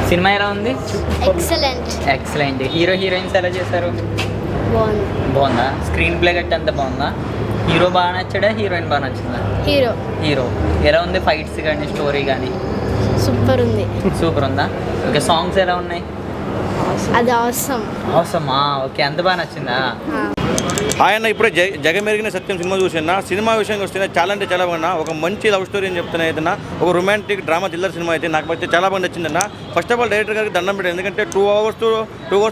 Cinema ఎలా ఉంది? Excellent. Excellent. Hero heroines ఎలా చేశారు? బాగుందా? స్క్రీన్ ప్లే గట్టి అంత బాగుందా? హీరో బాగా నచ్చాడా, హీరోయిన్ బాగా నచ్చిందా? హీరో ఎలా ఉంది? ఫైట్స్ కానీ స్టోరీ కానీ సూపర్ ఉంది. సూపర్ ఉందా? ఓకే. సాంగ్స్ ఎలా ఉన్నాయి? అది అవసరం. అవసరమా? ఓకే. అంత బాగా నచ్చిందా? ఆయన ఇప్పుడే జగమెరిగిన సత్యం సినిమా చూసిన సినిమా విషయంగా వస్తే చాలా అంటే చాలా బాగున్నా. ఒక మంచి లవ్ స్టోరీ అని చెప్తున్నా ఏదన్నా, ఒక రొమాంటిక్ డ్రామా థ్రిల్లర్ సినిమా అయితే నాకు అయితే చాలా బాగా నచ్చిందన్న. ఫస్ట్ ఆఫ్ ఆల్ డైరెక్టర్ గారికి దండం పెట్టారు, ఎందుకంటే 2 hours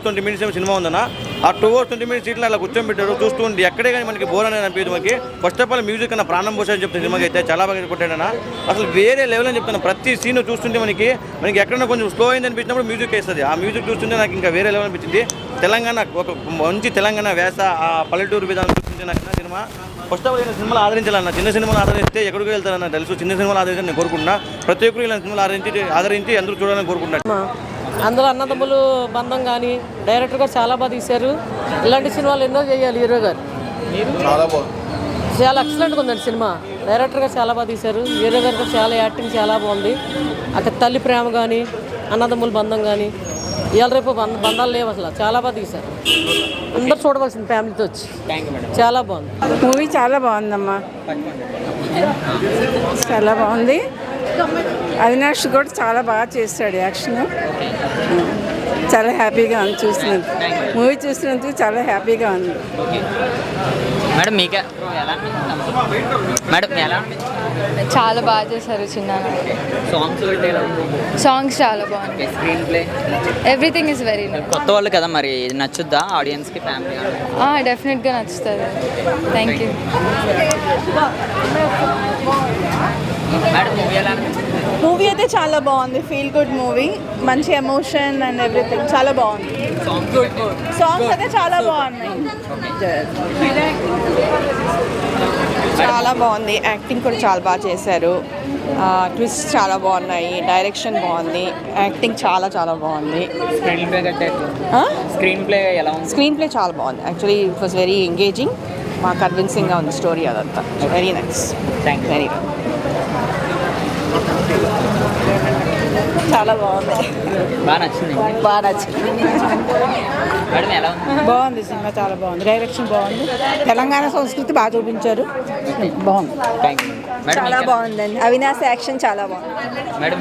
20 minutes సినిమా ఉందన్న. ఆ 2 hours 20 minutes సీట్లు అలా కూర్చోబెట్టారు, చూస్తూ ఉండి ఎక్కడే కానీ మనకి బోర్ అనేది అనిపించదు మనకి. ఫస్ట్ ఆఫ్ ఆల్ మ్యూజిక్ అన్న ప్రాణం పోసారని చెప్తే సినిమాకి అయితే చాలా బాగా కొట్టాడన్న. అసలు వేరే లెవెల్ అని చెప్తాను. ప్రతి సీన్ చూస్తుంటే మనకి ఎక్కడైనా కొంచెం స్లో అయింది అనిపించినప్పుడు మ్యూజిక్ వేస్తుంది. ఆ మ్యూజిక్ చూస్తుంటే నాకు ఇంకా వేరే లెవెల్ అనిపించింది. తెలంగాణ ఒక మంచి తెలంగాణ వేస ఆ పల్లెటూరు విధానం చూస్తుంటే నాకు సినిమా ఫస్ట్ ఆఫ్ ఆల్ నేను సినిమాలు ఆదరించాలన్న. చిన్న సినిమాలు ఆదరిస్తే ఎక్కడికి వెళ్తారన్న తెలుసు. చిన్న సినిమాలు ఆదరించాలని నేను కోరుకుంటున్నా. ప్రతి ఒక్కరు ఇలా సినిమాలు ఆదరించి అందరూ చూడాలని కోరుకుంటున్నాను. అందులో అన్నదమ్ములు బంధం కానీ డైరెక్టర్ గారు చాలా బాగా తీశారు. ఇలాంటి సినిమాలు ఎన్నో చేయాలి హీరో గారు. చాలా ఎక్సలెంట్గా ఉందండి సినిమా. డైరెక్టర్ గారు చాలా బాగా తీశారు. హీరో గారు కూడా చాలా యాక్టింగ్ చాలా బాగుంది. అక్కడ తల్లి ప్రేమ కానీ అన్నదమ్ముల బంధం కానీ ఇవాళ రేపు బంధాలు లేవు అసలు. చాలా బాగా తీశారు. అందరూ చూడవలసింది ఫ్యామిలీతో వచ్చి. చాలా బాగుంది మూవీ. చాలా బాగుందమ్మా, చాలా బాగుంది. అవినాష్ కూడా చాలా బాగా చేస్తాడు యాక్షన్. చాలా హ్యాపీగా ఉంది చూసినందుకు. మూవీ చూసినందుకు చాలా హ్యాపీగా ఉంది. మేడం మీకు మేడం ఎలా? చాలా బాగా చేశారు చిన్న. సాంగ్స్ చాలా బాగుంది. Screen play everything is very nice. కొత్త వాళ్ళు కదా, మరి ఇది నచ్చుద్దా ఆడియన్స్కి, ఫ్యామిలీ? డెఫినెట్గా నచ్చుతుంది. Thank you. మేడం మూవీ ఎలా? మూవీ అయితే చాలా బాగుంది. Feel good movie. మంచి ఎమోషన్ అండ్ ఎవ్రీథింగ్ చాలా బాగుంది. సాంగ్స్ అయితే చాలా బాగున్నాయి. చాలా బాగుంది. యాక్టింగ్ కూడా చాలా బాగా చేశారు. ట్విస్ట్ చాలా బాగున్నాయి. డైరెక్షన్ బాగుంది. యాక్టింగ్ చాలా చాలా బాగుంది. స్క్రీన్ ప్లే కట్టారు. స్క్రీన్ ప్లే ఎలా ఉంది? స్క్రీన్ ప్లే చాలా బాగుంది. Actually it was very engaging. మాకు కన్విన్సింగ్గా ఉంది స్టోరీ అదంతా. Very nice. Thank you. Very చాలా బాగుంది. బాగా నచ్చింది. బాగా నచ్చింది. మేడం ఎలా ఉంది? బాగుంది సినిమా. చాలా బాగుంది. డైరెక్షన్ బాగుంది. తెలంగాణ సంస్కృతి బాగా చూపించారు. బాగుంది. Thank you. మేడం చాలా బాగుందండి. అవినాష్ యాక్షన్ చాలా బాగుంది. మేడం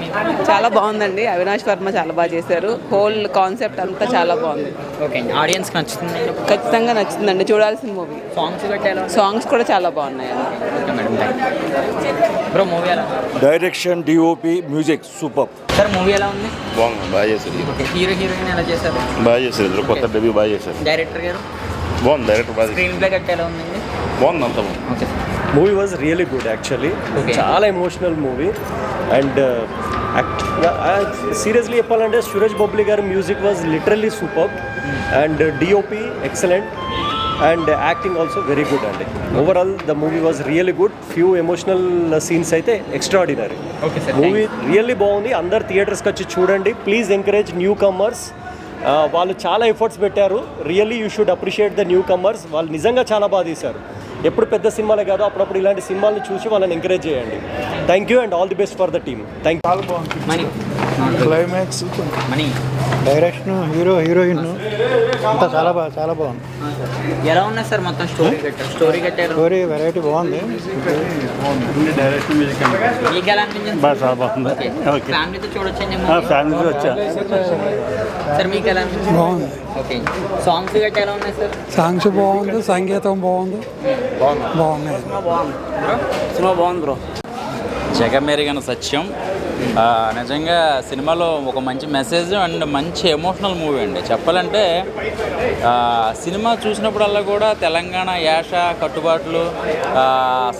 చాలా బాగుందండి. అవినాష్ వర్మ చాలా బాగా చేశారు. హోల్ కాన్సెప్ట్ అంతా చాలా బాగుంది. ఓకే అండి. ఆడియన్స్కి నచ్చుతుంది? ఖచ్చితంగా నచ్చుతుందండి. చూడాల్సిన మూవీ. సాంగ్స్ కట్టారు. సాంగ్స్ కూడా చాలా బాగున్నాయి. Okay madam, thank you. Bro movie ఎలా? Direction, DOP, music super. Sir movie ఎలా ఉంది? బాగుంది, బాగా చేశారు. ఓకే. హీరో హీరోయిన్ ఎలా చేశారు? బాగా చేశారు. ఇద్దరు కొత్త డెబ్యూ బాగా చేశారు. డైరెక్టర్ గారు? బాగుంది. డైరెక్టర్ బాగా స్క్రీన్ ప్లే కట్ట ఎలా ఉందండి? బాగుంది, అంత బాగుంది. Okay. Movie was really good actually. చాలా ఎమోషనల్ మూవీ. అండ్ సీరియస్లీ చెప్పాలంటే సురేష్ బొబ్లీ గారి music was literally super. And DOP excellent. And acting also very good అండి. Overall the movie was really good. Few emotional scenes అయితే extraordinary. Movie really బాగుంది. అందరు థియేటర్స్కి వచ్చి చూడండి. Please encourage newcomers. వాళ్ళు చాలా ఎఫర్ట్స్ పెట్టారు. Really you should appreciate the newcomers. వాళ్ళు నిజంగా చాలా బాగా తీశారు. ఎప్పుడు పెద్ద సినిమాలే కాదు, అప్పుడప్పుడు ఇలాంటి సినిమాలను చూసి వాళ్ళని ఎంకరేజ్ చేయండి. Thank you and all the best for the team. Thank you. Climax, money, direction, heroine అంతా చాలా బాగుంది. ఎలా ఉన్నాయి సార్ మొత్తం స్టోరీ కట్టారు? స్టోరీ వెరైటీ బాగుంది. మీకు ఎలా అనిపించింది? చాలా బాగుంది. ఫ్యామిలీతో చూడొచ్చండి? ఫ్యామిలీ వచ్చా సార్ మీకు ఎలా అనిపించింది? బాగుంది. ఓకే. సాంగ్స్ గట్ట ఎలా ఉన్నాయి సార్? సాంగ్స్ బాగుంది. సంగీతం బాగుంది. బాగున్నాయి. సినిమా బాగుంది బ్రో. జగమెరిగిన సత్యం నిజంగా సినిమాలో ఒక మంచి మెసేజ్ అండ్ మంచి ఎమోషనల్ మూవీ అండి. చెప్పాలంటే సినిమా చూసినప్పుడల్లా కూడా తెలంగాణ యాస, కట్టుబాట్లు,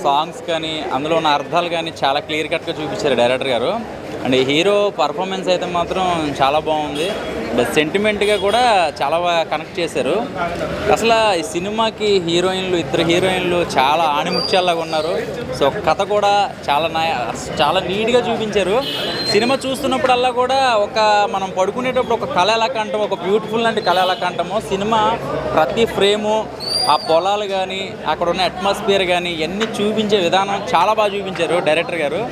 సాంగ్స్ కానీ అందులో ఉన్న అర్థాలు కానీ చాలా క్లియర్ కట్గా చూపించారు డైరెక్టర్ గారు. అండ్ హీరో పర్ఫార్మెన్స్ అయితే మాత్రం చాలా బాగుంది. సెంటిమెంట్గా కూడా చాలా బాగా కనెక్ట్ చేశారు. అసలు ఈ సినిమాకి ఇద్దరు హీరోయిన్లు చాలా ఆణిముత్యాల్లాగా ఉన్నారు. సో కథ కూడా చాలా నీట్గా చూపించారు. సినిమా చూస్తున్నప్పుడల్లా కూడా మనం పడుకునేటప్పుడు ఒక కళ ఎలా కంటామో, ఒక బ్యూటిఫుల్ లాంటి కళ ఎలా కంటామో, సినిమా ప్రతి ఫ్రేము, ఆ పొలాలు కానీ అక్కడ ఉన్న అట్మాస్ఫియర్ కానీ ఇవన్నీ చూపించే విధానం చాలా బాగా చూపించారు డైరెక్టర్ గారు.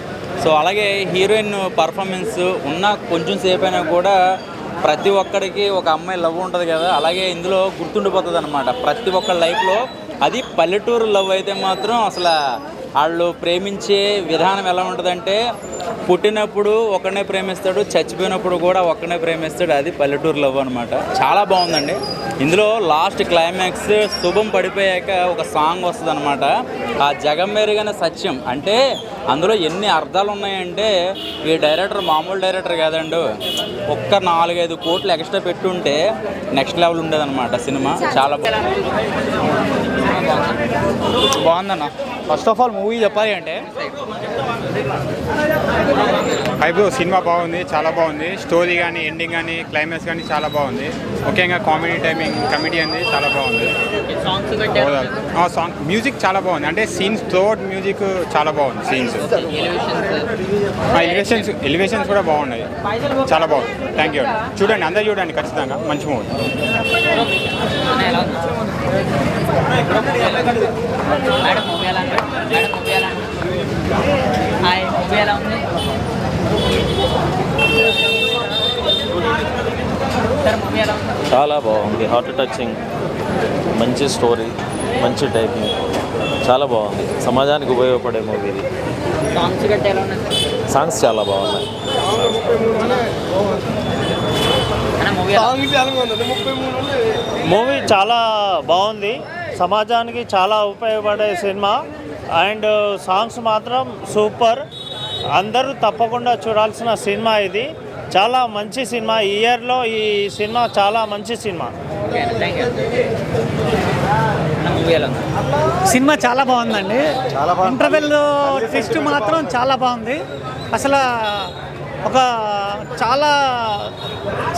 సో అలాగే హీరోయిన్ పర్ఫార్మెన్స్ ఉన్న కొంచెం సేపు అయినా కూడా ప్రతి ఒక్కరికి ఒక అమ్మాయి లవ్ ఉంటుంది కదా, అలాగే ఇందులో గుర్తుండిపోతుంది అనమాట ప్రతి ఒక్కరి లైఫ్లో. అది పల్లెటూరు లవ్ అయితే మాత్రం అసలు వాళ్ళు ప్రేమించే విధానం ఎలా ఉంటుందంటే పుట్టినప్పుడు ఒకనే ప్రేమిస్తాడు, చచ్చిపోయినప్పుడు కూడా ఒకనే ప్రేమిస్తాడు. అది పల్లెటూరు లవ్ అనమాట. చాలా బాగుందండి. ఇందులో లాస్ట్ క్లైమాక్స్ శుభం పడిపోయాక ఒక సాంగ్ వస్తుంది అనమాట, ఆ జగమెరుగైన సత్యం. అంటే అందులో ఎన్ని అర్థాలు ఉన్నాయంటే ఈ డైరెక్టర్ మామూలు డైరెక్టర్ కాదండి, ఒక్క 4-5 కోట్లు ఎక్స్ట్రా పెట్టుంటే నెక్స్ట్ లెవెల్ ఉండేదన్నమాట సినిమా. చాలా బాగుందన్న. ఫస్ట్ ఆఫ్ ఆల్ మూవీ చెప్పాలి అంటే బ్రో సినిమా బాగుంది, చాలా బాగుంది. స్టోరీ కానీ ఎండింగ్ కానీ క్లైమాక్స్ కానీ చాలా బాగుంది. ముఖ్యంగా కామెడీ టైమింగ్ కమెడియన్ది చాలా బాగుంది. సాంగ్ మ్యూజిక్ చాలా బాగుంది. అంటే సీన్స్ త్రోఅవుట్ మ్యూజిక్ చాలా బాగుంది. సీన్స్ ఎలివేషన్స్ కూడా బాగున్నాయి. చాలా బాగుంది. Thank you. చూడండి, అందరు చూడండి ఖచ్చితంగా. మంచి మూవీ. చాలా బాగుంది. హార్ట్ టచింగ్, మంచి స్టోరీ, మంచి టైపింగ్, చాలా బాగుంది. సమాజానికి ఉపయోగపడే మూవీ ఇది. సాంగ్స్ చాలా బాగున్నాయి. మూవీ చాలా బాగుంది, సమాజానికి చాలా ఉపయోగపడే సినిమా. అండ్ సాంగ్స్ మాత్రం సూపర్. అందరూ తప్పకుండా చూడాల్సిన సినిమా ఇది. చాలా మంచి సినిమా. ఈ ఇయర్లో ఈ సినిమా చాలా మంచి సినిమా. సినిమా చాలా బాగుందండి. ఇంటర్వెల్ ట్విస్ట్ మాత్రం చాలా బాగుంది. అసలు ఒక చాలా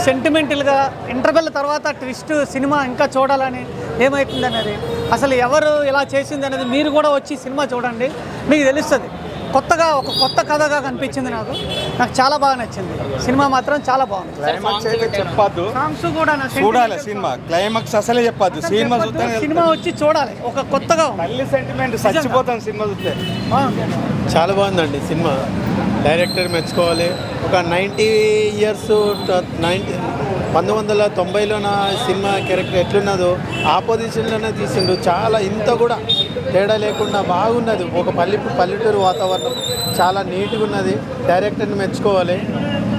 సెంటిమెంటల్గా ఇంటర్వెల్ తర్వాత ట్విస్ట్ సినిమా ఇంకా చూడాలని ఏమవుతుంది అనేది, అసలు ఎవరు ఇలా చేసింది అనేది మీరు కూడా వచ్చి సినిమా చూడండి, మీకు తెలుస్తుంది. కొత్తగా ఒక కొత్త కథగా కనిపించింది. నాకు చాలా బాగా నచ్చింది. సినిమా మాత్రం చాలా బాగుంది. చెప్పద్దు, సాంగ్స్ కూడా చూడాలి. సినిమా క్లైమాక్స్ అసలే చెప్పద్దు. సినిమా వచ్చి చూడాలి. ఒక కొత్తగా తల్లి సెంటిమెంట్ చచ్చిపోతాం సినిమా చూస్తే. చాలా బాగుందండి సినిమా. డైరెక్టర్ మెచ్చుకోవాలి. ఒక 90 years 1990లో నా సినిమా క్యారెక్టర్ ఎట్లున్నదో ఆ పొజిషన్లోనే తీసిండు. చాలా ఇంత కూడా తేడా లేకుండా బాగున్నది. ఒక పల్లెటూరు వాతావరణం చాలా నీట్గా ఉన్నది. డైరెక్టర్ని మెచ్చుకోవాలి.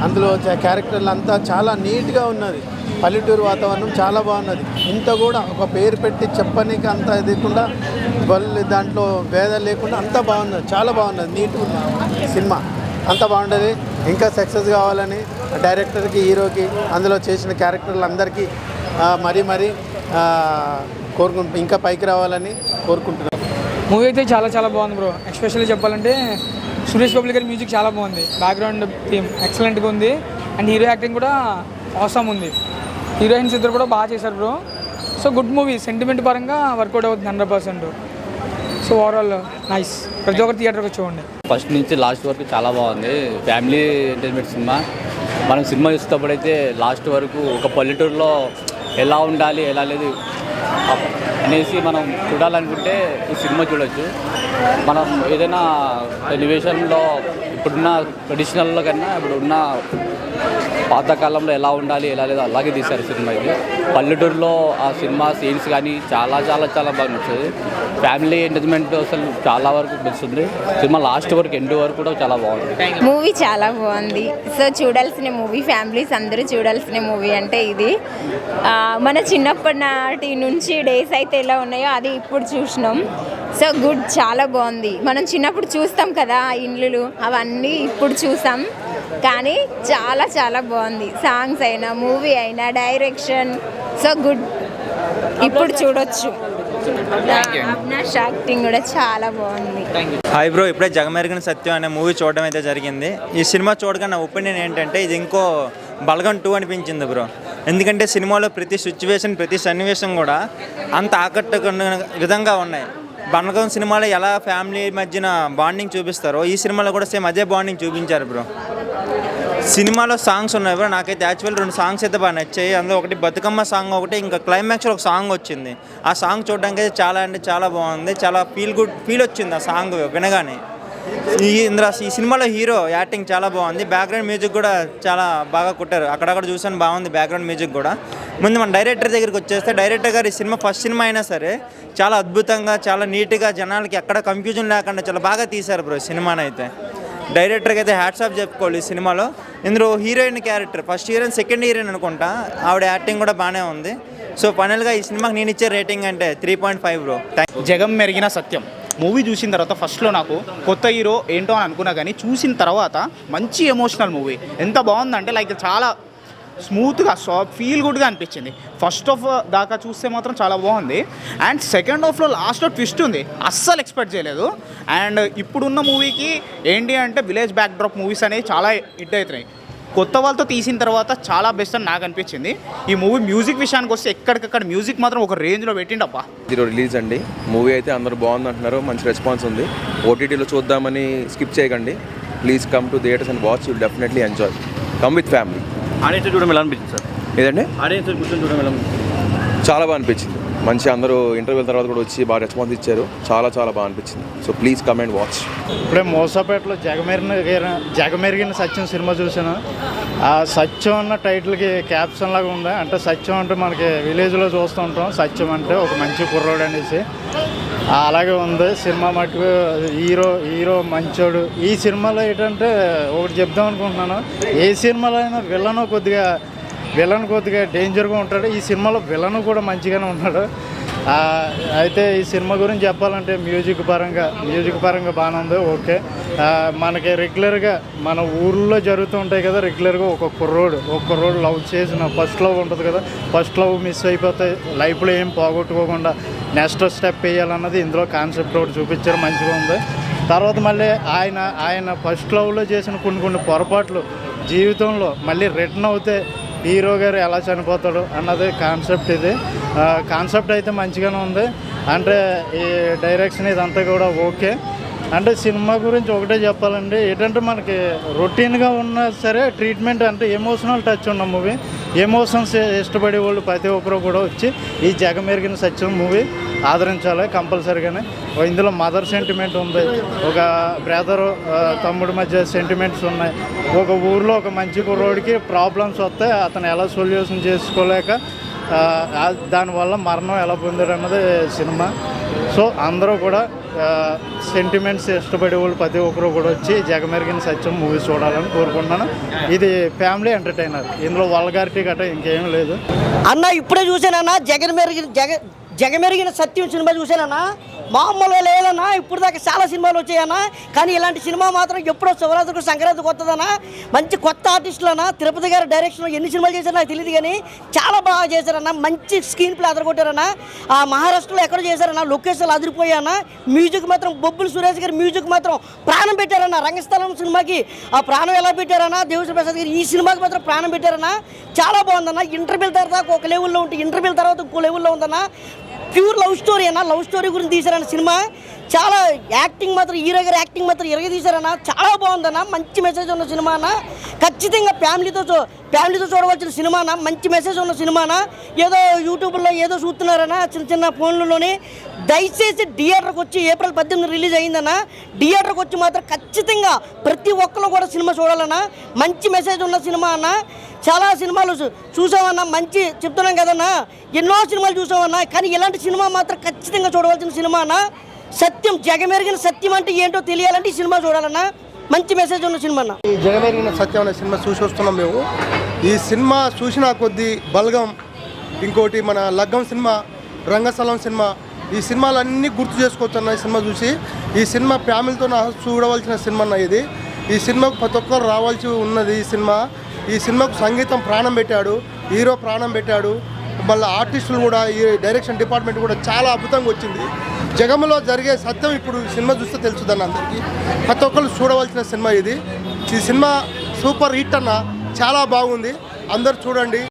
అందులో క్యారెక్టర్లు అంతా చాలా నీట్గా ఉన్నది. పల్లెటూరు వాతావరణం చాలా బాగున్నది. ఇంత కూడా ఒక పేరు పెట్టి చెప్పనీకి అంత ఎదగకుండా దాంట్లో భేదాలు లేకుండా అంతా బాగున్నది. చాలా బాగున్నది. నీట్గా ఉన్నది సినిమా. అంత బాగుంటుంది. ఇంకా సక్సెస్ కావాలని డైరెక్టర్కి, హీరోకి, అందులో చేసిన క్యారెక్టర్లు అందరికీ మరీ ఇంకా పైకి రావాలని కోరుకుంటున్నాను. మూవీ అయితే చాలా చాలా బాగుంది బ్రో. ఎస్పెషల్లీ చెప్పాలంటే సురేష్ బాబు గారి మ్యూజిక్ చాలా బాగుంది. బ్యాక్గ్రౌండ్ థీమ్ ఎక్సలెంట్గా ఉంది. అండ్ హీరో యాక్టింగ్ కూడా ఆసమ్ ఉంది. హీరోయిన్స్ ఇద్దరు కూడా బాగా చేశారు bro. So good movie. Sentiment పరంగా వర్కౌట్ అవుతుంది 100%. So overall nice. ప్రతి ఒక్కరు థియేటర్కి చూడండి. ఫస్ట్ నుంచి లాస్ట్ వరకు చాలా బాగుంది. Family entertainment cinema. మనం సినిమా చూసేటప్పుడైతే లాస్ట్ వరకు ఒక పల్లెటూరులో ఎలా ఉండాలి, ఎలా లేదు అనేసి మనం చూడాలనుకుంటే ఈ సినిమా చూడొచ్చు. మనం ఏదైనా ఎలివేషన్లో ఇప్పుడున్న ట్రెడిషనల్లో కన్నా ఇప్పుడున్న పాతకాలంలో ఎలా ఉండాలి, ఎలా లేదు అలాగే తీశారు సినిమా. ఇది పల్లెటూరులో ఆ సినిమా సీన్స్ కానీ చాలా చాలా చాలా బాగా నచ్చుతుంది. ఫ్యామిలీ ఎంటర్టైన్మెంట్ అసలు చాలా వరకు నచ్చుతుంది. సినిమా లాస్ట్ వరకు ఎండ్ వరకు కూడా చాలా బాగుంది. మూవీ చాలా బాగుంది. సో చూడాల్సిన మూవీ, ఫ్యామిలీస్ అందరూ చూడాల్సిన మూవీ అంటే ఇది. మన చిన్నప్పటి నాటి నుంచి డేస్ అయితే ఎలా ఉన్నాయో అది ఇప్పుడు చూసినాం. సో గుడ్, చాలా బాగుంది. మనం చిన్నప్పుడు చూస్తాం కదా ఇల్లులు, అవన్నీ ఇప్పుడు చూసాం. కానీ చాలా చాలా బాగుంది. సాంగ్స్ అయినా, మూవీ అయినా, డైరెక్షన్. సో గుడ్, ఇప్పుడు చూడొచ్చు. అవినాష్ యాక్టింగ్ కూడా చాలా బాగుంది. హాయ్ బ్రో, ఇప్పుడే జగమెరిగిన సత్యం అనే మూవీ చూడడం అయితే జరిగింది. ఈ సినిమా చూడగా నా ఒపీనియన్ ఏంటంటే ఇది ఇంకో బలగం 2 అనిపించింది బ్రో. ఎందుకంటే సినిమాలో ప్రతి సిచ్యువేషన్, ప్రతి సన్నివేశం కూడా అంత ఆకట్టుకునే విధంగా ఉన్నాయి. బలగం సినిమాలో ఎలా ఫ్యామిలీ మధ్యన బాండింగ్ చూపిస్తారో ఈ సినిమాలో కూడా సేమ్ అదే బాండింగ్ చూపించారు బ్రో. సినిమాలో సాంగ్స్ ఉన్నాయి బ్రో. నాకైతే యాక్చువల్ 2 సాంగ్స్ అయితే బాగా నచ్చాయి. అందులో ఒకటి బతుకమ్మ సాంగ్, ఒకటి ఇంకా క్లైమాక్స్లో ఒక సాంగ్ వచ్చింది. ఆ సాంగ్ చూడడానికి అయితే చాలా అంటే చాలా బాగుంది. చాలా ఫీల్ వచ్చింది ఆ సాంగ్ వినగానే. ఈ సినిమాలో హీరో యాక్టింగ్ చాలా బాగుంది. బ్యాక్గ్రౌండ్ మ్యూజిక్ కూడా చాలా బాగా కొట్టారు. అక్కడక్కడ చూసాను బాగుంది బ్యాక్గ్రౌండ్ మ్యూజిక్ కూడా. ముందు మన డైరెక్టర్ దగ్గరికి వచ్చేస్తే డైరెక్టర్ గారు ఈ సినిమా ఫస్ట్ సినిమా అయినా సరే చాలా అద్భుతంగా చాలా నీట్గా జనాలకి ఎక్కడ కన్ఫ్యూజన్ లేకుండా చాలా బాగా తీశారు బ్రో సినిమాని అయితే. డైరెక్టర్కి అయితే హ్యాట్స్ ఆఫ్ చెప్పుకోవాలి ఈ సినిమాలో. ఇందులో heroine character first heroine second heroine అనుకుంటా, ఆవిడ యాక్టింగ్ కూడా బాగానే ఉంది. సో ఫైనల్గా ఈ సినిమాకి నేను ఇచ్చే రేటింగ్ అంటే 3.5 బ్రో. జగం మెరిగిన సత్యం మూవీ చూసిన తర్వాత ఫస్ట్లో నాకు కొత్త హీరో ఏంటో అని అనుకున్నా, కానీ చూసిన తర్వాత మంచి ఎమోషనల్ మూవీ. ఎంత బాగుందంటే లైక్ చాలా స్మూత్గా ఫీల్ గుడ్గా అనిపించింది. ఫస్ట్ హాఫ్ దాకా చూస్తే మాత్రం చాలా బాగుంది. అండ్ సెకండ్ హాఫ్లో లాస్ట్లో ట్విస్ట్ ఉంది, అస్సలు ఎక్స్పెక్ట్ చేయలేదు. అండ్ ఇప్పుడున్న మూవీకి ఏంటి అంటే విలేజ్ బ్యాక్ డ్రాప్ మూవీస్ అనేవి చాలా హిట్ అవుతున్నాయి. కొత్త వాళ్ళతో తీసిన తర్వాత చాలా బెస్ట్ అని నాకు అనిపించింది. ఈ మూవీ మ్యూజిక్ విషయానికి వస్తే ఎక్కడికక్కడ మ్యూజిక్ మాత్రం ఒక రేంజ్లో పెట్టిండప్పా. ఈరోజు రిలీజ్ అండి మూవీ అయితే అందరూ బాగుంది అంటున్నారు, మంచి రెస్పాన్స్ ఉంది. ఓటీటీలో చూద్దామని స్కిప్ చేయకండి. Please come to theatres and watch, you definitely enjoy. Come with family. Audience చూడడం ఎలా అనిపించింది సార్? ఏదండి ఆడియన్స్ కూర్చొని చూడడం ఎలా అనిపించింది? చాలా బాగా అనిపించింది. మంచి అందరూ ఇంటర్వ్యూల తర్వాత కూడా వచ్చి బాగా రెస్పాన్స్ ఇచ్చారు. చాలా చాలా బాగా అనిపించింది. So please come and watch. ఇప్పుడే మోసాపేటలో జగమెరిగిన సత్యం సినిమా చూసాను. ఆ సత్యం అన్న టైటిల్కి క్యాప్షన్ లాగా ఉంది. అంటే సత్యం అంటే మనకి విలేజ్లో చూస్తూ ఉంటాం, సత్యం అంటే ఒక మంచి కుర్రోడు అనేసి అలాగే ఉంది సినిమా. మటుకు హీరో మంచోడు. ఈ సినిమాలో ఏంటంటే ఒకటి చెప్దాం అనుకుంటున్నాను, ఏ సినిమాలో అయినా విలన్ కొద్దిగా డేంజర్గా ఉంటాడు. ఈ సినిమాలో విలన్ కూడా మంచిగానే ఉన్నాడు. అయితే ఈ సినిమా గురించి చెప్పాలంటే మ్యూజిక్ పరంగా బాగానే ఉంది. ఓకే, మనకి రెగ్యులర్గా మన ఊర్లో జరుగుతూ ఉంటాయి కదా, రెగ్యులర్గా ఒక కుర్రోడు లవ్ చేసిన ఫస్ట్ లవ్ ఉంటుంది కదా, ఫస్ట్ లవ్ మిస్ అయిపోతే లైఫ్లో ఏం పోగొట్టుకోకుండా నెక్స్ట్ స్టెప్ వేయాలన్నది ఇందులో కాన్సెప్ట్ ఒకటి చూపించారు, మంచిగా ఉంది. తర్వాత మళ్ళీ ఆయన ఫస్ట్ లవ్లో చేసిన కొన్ని పొరపాట్లు జీవితంలో మళ్ళీ రిటర్న్ అవుతే హీరో గారు ఎలా చనిపోతాడు అన్నది కాన్సెప్ట్. ఇది కాన్సెప్ట్ అయితే మంచిగానే ఉంది. అంటే ఈ డైరెక్షన్ ఇదంతా కూడా ఓకే. అంటే సినిమా గురించి ఒకటే చెప్పాలండి, ఏంటంటే మనకి రొటీన్గా ఉన్నా సరే ట్రీట్మెంట్ అంటే ఎమోషనల్ టచ్ ఉన్న మూవీ. ఎమోషన్స్ ఇష్టపడే వాళ్ళు ప్రతి ఒక్కరు కూడా వచ్చి ఈ జగమెరిగిన సత్యం మూవీ ఆదరించాలి కంపల్సరీగానే. ఇందులో మదర్ సెంటిమెంట్ ఉంది, ఒక బ్రదర్ తమ్ముడి మధ్య సెంటిమెంట్స్ ఉన్నాయి. ఒక ఊర్లో ఒక మంచి కుర్రోడికి ప్రాబ్లమ్స్ వస్తే అతను ఎలా సొల్యూషన్ చేసుకోలేక దానివల్ల మరణం ఎలా పొందాడు అన్నది సినిమా. సో అందరూ కూడా సెంటిమెంట్స్ ఇష్టపడే వాళ్ళు ప్రతి ఒక్కరు కూడా వచ్చి జగమెరిగిన సత్యం మూవీ చూడాలని కోరుకుంటున్నాను. ఇది ఫ్యామిలీ ఎంటర్టైనర్, ఇందులో వల్గారిటీ గట్రా ఇంకేం లేదు. అన్న ఇప్పుడే చూసానన్నా జగమెరిగిన సత్యం సినిమా చూసానన్నా, మామూలుగా లేదన్నా. ఇప్పుడు దాకా చాలా సినిమాలు వచ్చాయన్నా, కానీ ఇలాంటి సినిమా మాత్రం ఎప్పుడో శివరాత్రికి సంక్రాంతికి వస్తుందన్నా. మంచి కొత్త ఆర్టిస్టులన్నా, తిరుపతి గారి డైరెక్షన్ ఎన్ని సినిమాలు చేశారో నాకు తెలియదు, కానీ చాలా బాగా చేశారన్నా. మంచి స్క్రీన్ ప్లే అదరగొట్టారన్నా. ఆ మహారాష్ట్రలో ఎక్కడ చేశారన్నా, లొకేషన్లు అదిరిపోయానా. మ్యూజిక్ మాత్రం బొబ్బులు సురేష్ గారి మ్యూజిక్ మాత్రం ప్రాణం పెట్టారన్నా. రంగస్థలం సినిమాకి ఆ ప్రాణం ఎలా పెట్టారన్నా, దేవశ్రీ ప్రసాద్ గారు ఈ సినిమాకి మాత్రం ప్రాణం పెట్టారన్నా. చాలా బాగుందన్నా. ఇంటర్వ్యూల తర్వాత ఒక లెవెల్లో ఉంటే ఇంటర్వ్యూల తర్వాత ఇంకో లెవెల్లో ఉందన్నా. ప్యూర్ లవ్ స్టోరీ అన్న, లవ్ స్టోరీ గురించి తీశారన్న సినిమా. చాలా యాక్టింగ్ మాత్రం హీరో గారి యాక్టింగ్ మాత్రం ఇరగ తీశారన్న. చాలా బాగుందన్న, మంచి మెసేజ్ ఉన్న సినిమా అన్న. ఖచ్చితంగా ఫ్యామిలీతో చూడవలసిన సినిమా అన్న, మంచి మెసేజ్ ఉన్న సినిమానా. ఏదో యూట్యూబ్లో ఏదో చూస్తున్నారన్న చిన్న ఫోన్లలోనే. దయచేసి థియేటర్కి వచ్చి April 18 రిలీజ్ అయిందన్న. థియేటర్కి వచ్చి మాత్రం ఖచ్చితంగా ప్రతి ఒక్కరు కూడా సినిమా చూడాలన్నా. మంచి మెసేజ్ ఉన్న సినిమా అన్న. చాలా సినిమాలు చూసామన్నా, మంచి చెప్తున్నాం కదన్నా, ఎన్నో సినిమాలు చూసామన్నా, కానీ ఇలాంటి సినిమా మాత్రం ఖచ్చితంగా చూడవలసిన సినిమా అన్న. సత్యం, జగమెరిగిన సత్యం అంటే ఏంటో తెలియాలంటే ఈ సినిమా చూడాలన్నా. మంచి మెసేజ్ ఉన్న సినిమా అన్న. ఈ జగమెరిగిన సత్యం అనే సినిమా చూసి వస్తున్నాం మేము. ఈ సినిమా చూసిన కొద్దీ బలగం, ఇంకోటి మన లగ్గం సినిమా, రంగస్థలం సినిమా, ఈ సినిమాలన్నీ గుర్తు చేసుకోవచ్చు ఈ సినిమా చూసి. ఈ సినిమా ఫ్యామిలీతో చూడవలసిన సినిమా అన్న ఇది. ఈ సినిమాకు ప్రతి ఒక్కరు రావాల్సి ఉన్నది. ఈ సినిమాకు సంగీతం ప్రాణం పెట్టాడు, హీరో ప్రాణం పెట్టాడు. మళ్ళీ ఆర్టిస్టులు కూడా, ఈ డైరెక్షన్ డిపార్ట్మెంట్ కూడా చాలా అద్భుతంగా వచ్చింది. జగంలో జరిగే సత్యం ఇప్పుడు సినిమా చూస్తే తెలుస్తుందన్న అందరికీ. ప్రతి ఒక్కరు చూడవలసిన సినిమా ఇది. ఈ సినిమా సూపర్ హిట్ అన్న, చాలా బాగుంది, అందరు చూడండి.